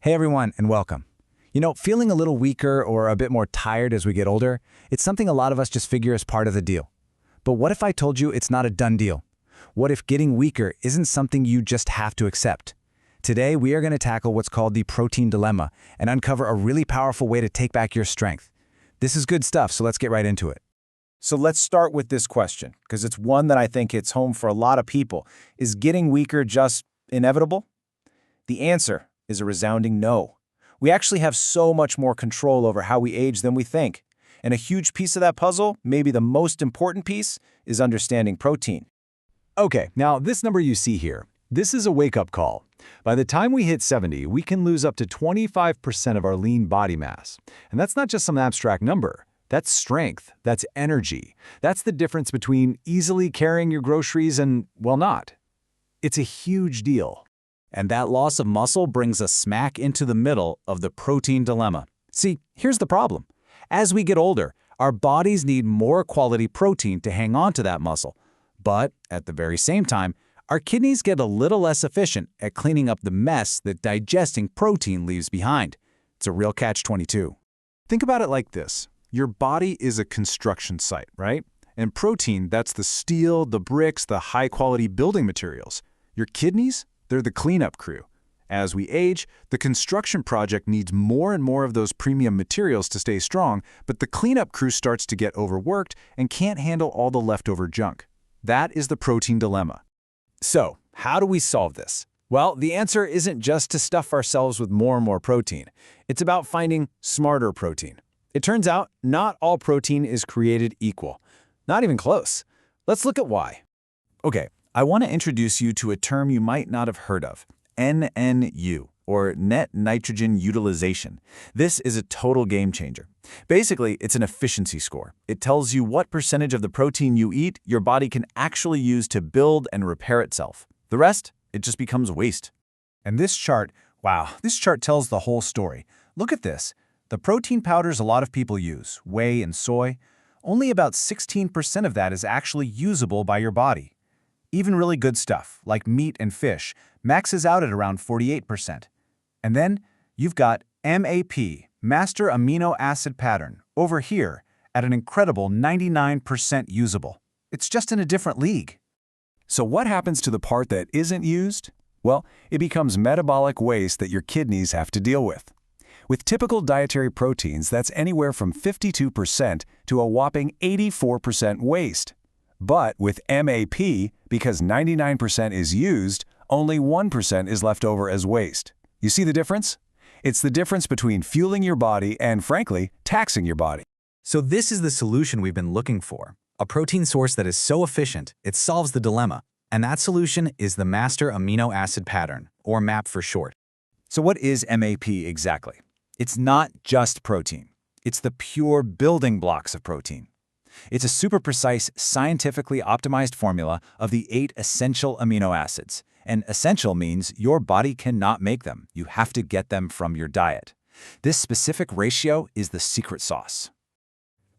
Hey everyone, and welcome. Feeling a little weaker or a bit more tired as we get older, it's something a lot of us just figure is part of the deal. But what if I told you it's not a done deal? What if getting weaker isn't something you just have to accept? Today, we are going to tackle what's called the protein dilemma and uncover a really powerful way to take back your strength. This is good stuff, so let's get right into it. So let's start with this question, because it's one that I think hits home for a lot of people. Is getting weaker just inevitable? The answer is a resounding no. We actually have so much more control over how we age than we think. And a huge piece of that puzzle, maybe the most important piece, is understanding protein. Okay, now this number you see here, this is a wake-up call. By the time we hit 70, we can lose up to 25% of our lean body mass. And that's not just some abstract number. That's strength, that's energy. That's the difference between easily carrying your groceries and, well, not. It's a huge deal. And that loss of muscle brings us smack into the middle of the protein dilemma. See, here's the problem. As we get older, our bodies need more quality protein to hang on to that muscle. But at the very same time, our kidneys get a little less efficient at cleaning up the mess that digesting protein leaves behind. It's a real catch-22. Think about it like this. Your body is a construction site, right? And protein, that's the steel, the bricks, the high-quality building materials. Your kidneys? They're the cleanup crew. As we age, the construction project needs more and more of those premium materials to stay strong, but the cleanup crew starts to get overworked and can't handle all the leftover junk. That is the protein dilemma. So, how do we solve this? Well, the answer isn't just to stuff ourselves with more and more protein. It's about finding smarter protein. It turns out, not all protein is created equal. Not even close. Let's look at why. Okay, I want to introduce you to a term you might not have heard of, NNU, or Net Nitrogen Utilization. This is a total game changer. Basically, it's an efficiency score. It tells you what percentage of the protein you eat your body can actually use to build and repair itself. The rest, it just becomes waste. And this chart, wow, this chart tells the whole story. Look at this. The protein powders a lot of people use, whey and soy, only about 16% of that is actually usable by your body. Even really good stuff, like meat and fish, maxes out at around 48%. And then you've got MAP, Master Amino Acid Pattern, over here at an incredible 99% usable. It's just in a different league. So what happens to the part that isn't used? Well, it becomes metabolic waste that your kidneys have to deal with. With typical dietary proteins, that's anywhere from 52% to a whopping 84% waste. But with MAP, because 99% is used, only 1% is left over as waste. You see the difference? It's the difference between fueling your body and, frankly, taxing your body. So this is the solution we've been looking for. A protein source that is so efficient, it solves the dilemma. And that solution is the Master Amino Acid Pattern, or MAP for short. So what is MAP exactly? It's not just protein. It's the pure building blocks of protein. It's a super precise, scientifically optimized formula of the 8 essential amino acids. And essential means your body cannot make them. You have to get them from your diet. This specific ratio is the secret sauce.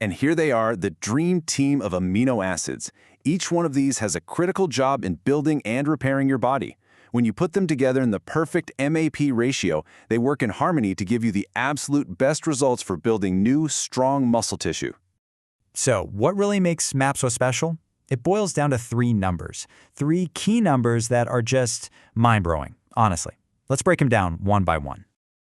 And here they are, the dream team of amino acids. Each one of these has a critical job in building and repairing your body. When you put them together in the perfect MAP ratio, they work in harmony to give you the absolute best results for building new, strong muscle tissue. So, what really makes MAP so special? It boils down to 3 numbers. 3 key numbers that are just mind-blowing, honestly. Let's break them down one by one.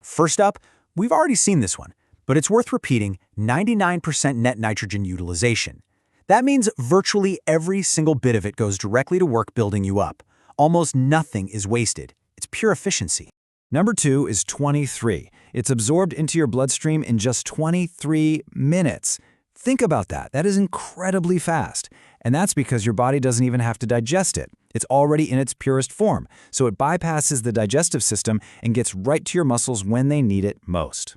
First up, we've already seen this one, but it's worth repeating: 99% net nitrogen utilization. That means virtually every single bit of it goes directly to work building you up. Almost nothing is wasted. It's pure efficiency. Number 2 is 23. It's absorbed into your bloodstream in just 23 minutes. Think about that. That is incredibly fast. And that's because your body doesn't even have to digest it. It's already in its purest form, so it bypasses the digestive system and gets right to your muscles when they need it most.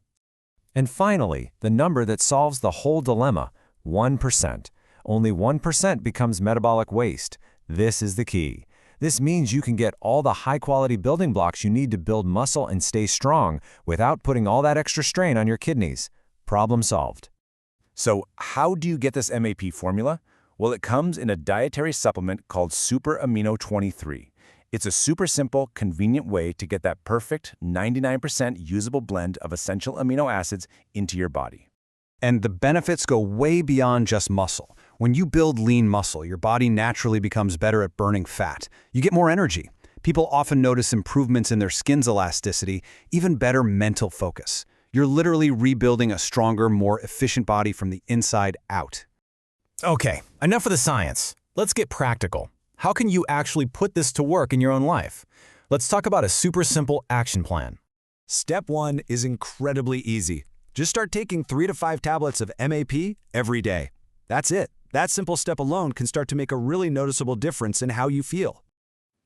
And finally, the number that solves the whole dilemma, 1%. Only 1% becomes metabolic waste. This is the key. This means you can get all the high-quality building blocks you need to build muscle and stay strong without putting all that extra strain on your kidneys. Problem solved. So how do you get this MAP formula? Well, it comes in a dietary supplement called Super Amino 23. It's a super simple, convenient way to get that perfect 99% usable blend of essential amino acids into your body. And the benefits go way beyond just muscle. When you build lean muscle, your body naturally becomes better at burning fat. You get more energy. People often notice improvements in their skin's elasticity, even better mental focus. You're literally rebuilding a stronger, more efficient body from the inside out. Okay, enough of the science. Let's get practical. How can you actually put this to work in your own life? Let's talk about a super simple action plan. Step 1 is incredibly easy. Just start taking 3 to 5 tablets of MAP every day. That's it. That simple step alone can start to make a really noticeable difference in how you feel.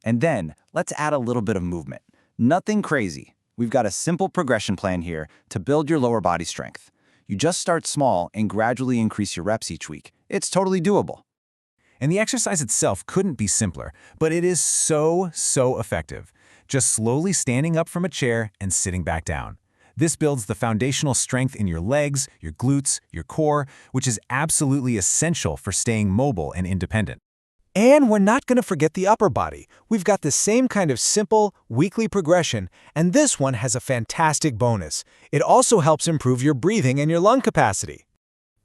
And then, let's add a little bit of movement. Nothing crazy. We've got a simple progression plan here to build your lower body strength. You just start small and gradually increase your reps each week. It's totally doable. And the exercise itself couldn't be simpler, but it is so effective. Just slowly standing up from a chair and sitting back down. This builds the foundational strength in your legs, your glutes, your core, which is absolutely essential for staying mobile and independent. And we're not going to forget the upper body. We've got the same kind of simple, weekly progression, and this one has a fantastic bonus. It also helps improve your breathing and your lung capacity.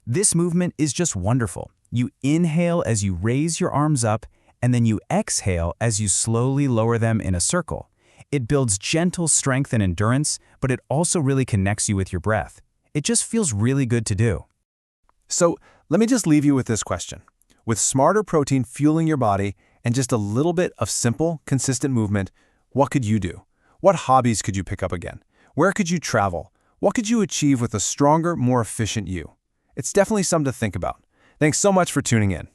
This movement is just wonderful. You inhale as you raise your arms up, and then you exhale as you slowly lower them in a circle. It builds gentle strength and endurance, but it also really connects you with your breath. It just feels really good to do. So let me just leave you with this question. With smarter protein fueling your body and just a little bit of simple, consistent movement, what could you do? What hobbies could you pick up again? Where could you travel? What could you achieve with a stronger, more efficient you? It's definitely something to think about. Thanks so much for tuning in.